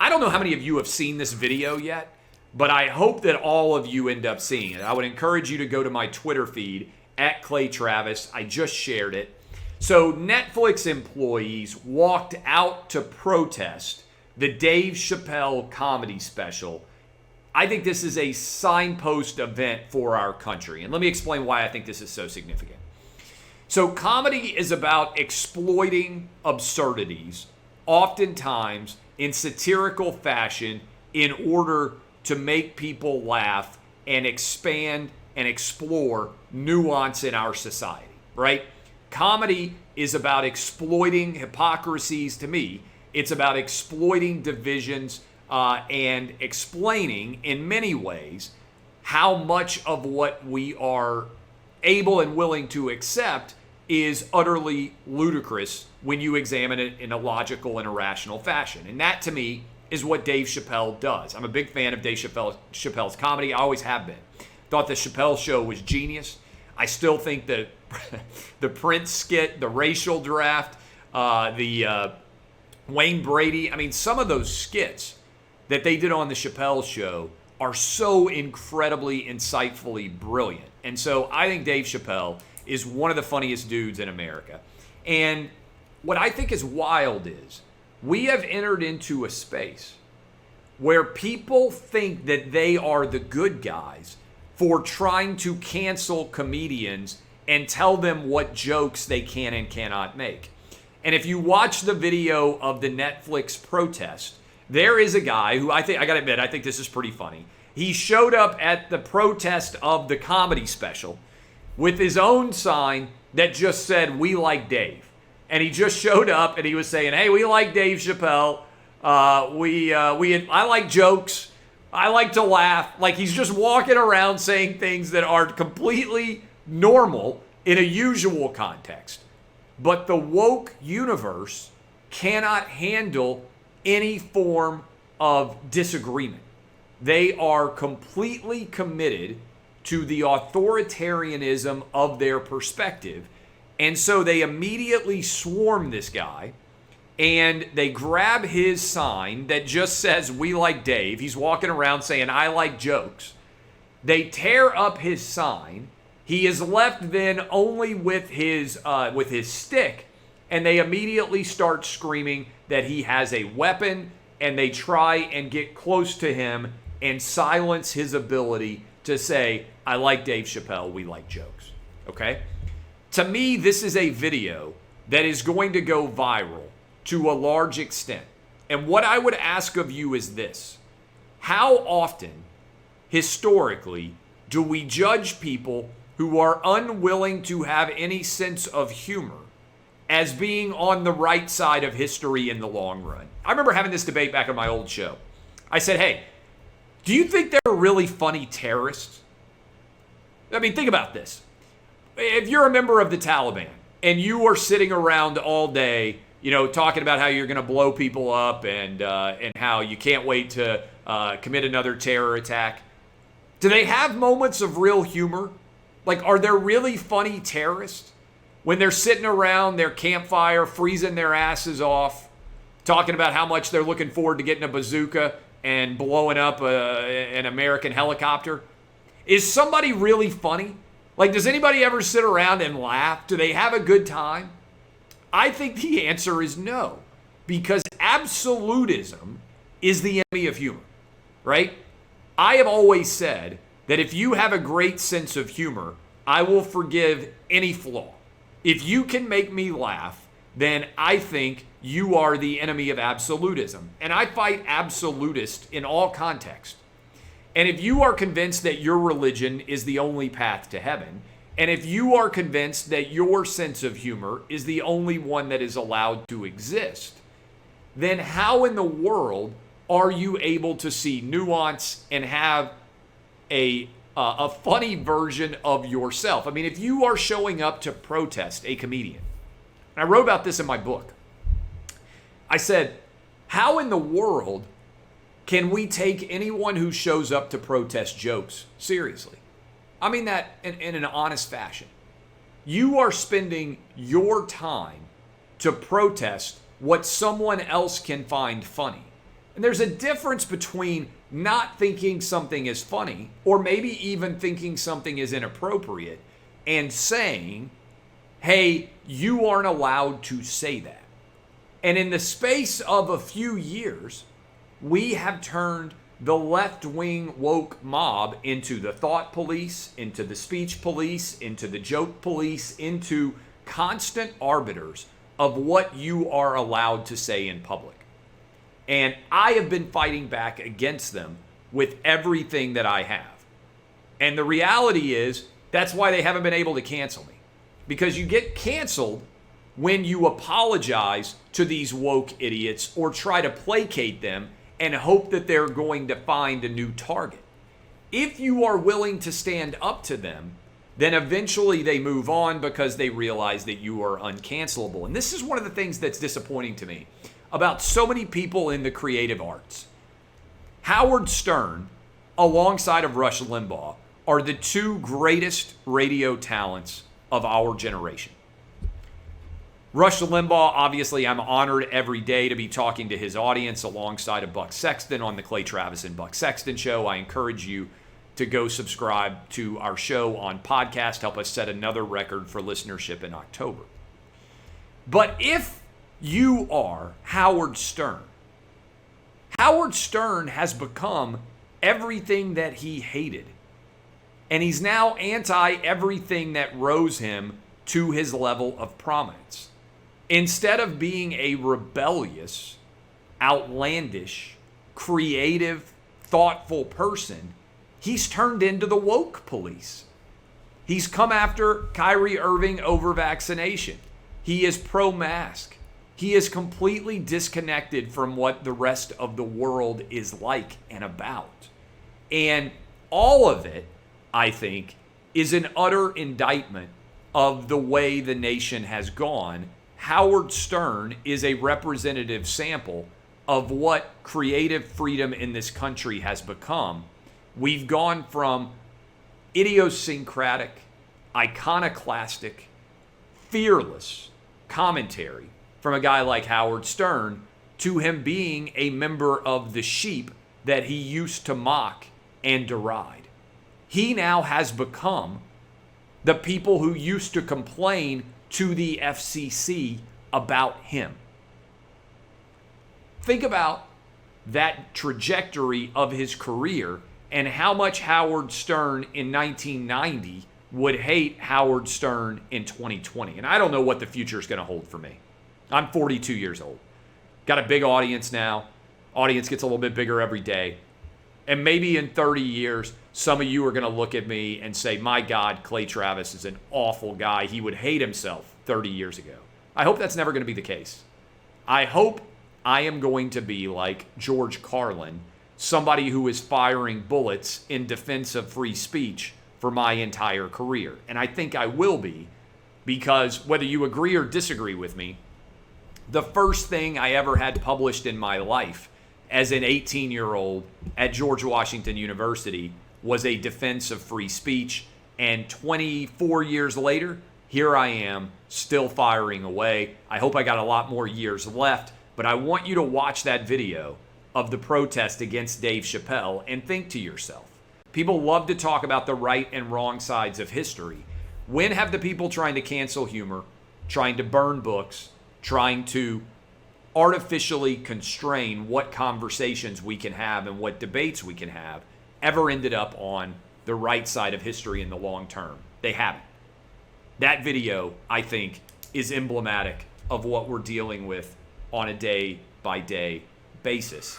I don't know how many of you have seen this video yet, but I hope that all of you end up seeing it. I would encourage you to go to my Twitter feed, @ClayTravis. I just shared it. So Netflix employees walked out to protest the Dave Chappelle comedy special. I think this is a signpost event for our country. And let me explain why I think this is so significant. So comedy is about exploiting absurdities, oftentimes in satirical fashion, in order to make people laugh and expand and explore nuance in our society, right? Comedy is about exploiting hypocrisies. To me, it's about exploiting divisions and explaining in many ways how much of what we are able and willing to accept is utterly ludicrous when you examine it in a logical and a rational fashion. And that, to me, is what Dave Chappelle does. I'm a big fan of Dave Chappelle's comedy. I always have been. Thought the Chappelle Show was genius. I still think that the Prince skit, the racial draft, the Wayne Brady, I mean, some of those skits that they did on the Chappelle Show are so incredibly, insightfully brilliant. And so I think Dave Chappelle is one of the funniest dudes in America. And what I think is wild is we have entered into a space where people think that they are the good guys for trying to cancel comedians and tell them what jokes they can and cannot make. And if you watch the video of the Netflix protest, there is a guy who I gotta admit, I think this is pretty funny. He showed up at the protest of the comedy special with his own sign that just said, "We like Dave." And he just showed up and he was saying, "Hey, we like Dave Chappelle. I like jokes. I like to laugh." Like, he's just walking around saying things that are completely normal in a usual context. But the woke universe cannot handle any form of disagreement. They are completely committed to the authoritarianism of their perspective. And so they immediately swarm this guy and they grab his sign that just says, "We like Dave." He's walking around saying, "I like jokes." They tear up his sign. He is left then only with his stick, and they immediately start screaming that he has a weapon, and they try and get close to him and silence his ability to say, "I like Dave Chappelle, we like jokes." Okay? To me, this is a video that is going to go viral to a large extent. And what I would ask of you is this: how often, historically, do we judge people who are unwilling to have any sense of humor as being on the right side of history in the long run? I remember having this debate back on my old show. I said, "Hey, do you think they're really funny terrorists?" I mean, think about this. If you're a member of the Taliban and you are sitting around all day, talking about how you're going to blow people up and how you can't wait to commit another terror attack, do they have moments of real humor? Like, are there really funny terrorists when they're sitting around their campfire, freezing their asses off, talking about how much they're looking forward to getting a bazooka and blowing up an American helicopter? Is somebody really funny? Like, does anybody ever sit around and laugh? Do they have a good time? I think the answer is no, because absolutism is the enemy of humor, right? I have always said that if you have a great sense of humor, I will forgive any flaw. If you can make me laugh, then I think you are the enemy of absolutism. And I fight absolutists in all contexts. And if you are convinced that your religion is the only path to heaven, and if you are convinced that your sense of humor is the only one that is allowed to exist, then how in the world are you able to see nuance and have a funny version of yourself? I mean, if you are showing up to protest a comedian, and I wrote about this in my book, I said, how in the world can we take anyone who shows up to protest jokes seriously? I mean that in an honest fashion. You are spending your time to protest what someone else can find funny. And there's a difference between not thinking something is funny, or maybe even thinking something is inappropriate, and saying, hey, you aren't allowed to say that. And in the space of a few years, we have turned the left-wing woke mob into the thought police, into the speech police, into the joke police, into constant arbiters of what you are allowed to say in public. And I have been fighting back against them with everything that I have. And the reality is, that's why they haven't been able to cancel me. Because you get canceled when you apologize to these woke idiots or try to placate them and hope that they're going to find a new target. If you are willing to stand up to them, then eventually they move on because they realize that you are uncancelable. And this is one of the things that's disappointing to me about so many people in the creative arts. Howard Stern, alongside of Rush Limbaugh, are the two greatest radio talents of our generation. Rush Limbaugh, obviously, I'm honored every day to be talking to his audience alongside of Buck Sexton on the Clay Travis and Buck Sexton Show. I encourage you to go subscribe to our show on podcast, help us set another record for listenership in October. But if you are Howard Stern has become everything that he hated. And he's now anti everything that rose him to his level of prominence. Instead of being a rebellious, outlandish, creative, thoughtful person, he's turned into the woke police. He's come after Kyrie Irving over vaccination. He is pro-mask. He is completely disconnected from what the rest of the world is like and about. And all of it, I think, is an utter indictment of the way the nation has gone. Howard Stern is a representative sample of what creative freedom in this country has become. We've gone from idiosyncratic, iconoclastic, fearless commentary from a guy like Howard Stern to him being a member of the sheep that he used to mock and deride. He now has become the people who used to complain to the FCC about him. Think about that trajectory of his career and how much Howard Stern in 1990 would hate Howard Stern in 2020. And I don't know what the future is going to hold for me. I'm 42 years old. Got a big audience now. Audience gets a little bit bigger every day. And maybe in 30 years, some of you are going to look at me and say, my God, Clay Travis is an awful guy. He would hate himself 30 years ago. I hope that's never going to be the case. I hope I am going to be like George Carlin, somebody who is firing bullets in defense of free speech for my entire career. And I think I will be, because whether you agree or disagree with me, the first thing I ever had published in my life as an 18-year-old at George Washington University was a defense of free speech. And 24 years later, here I am, still firing away. I hope I got a lot more years left, but I want you to watch that video of the protest against Dave Chappelle and think to yourself. People love to talk about the right and wrong sides of history. When have the people trying to cancel humor, trying to burn books, trying to artificially constrain what conversations we can have and what debates we can have ever ended up on the right side of history in the long term? They haven't. That video, I think, is emblematic of what we're dealing with on a day-by-day basis.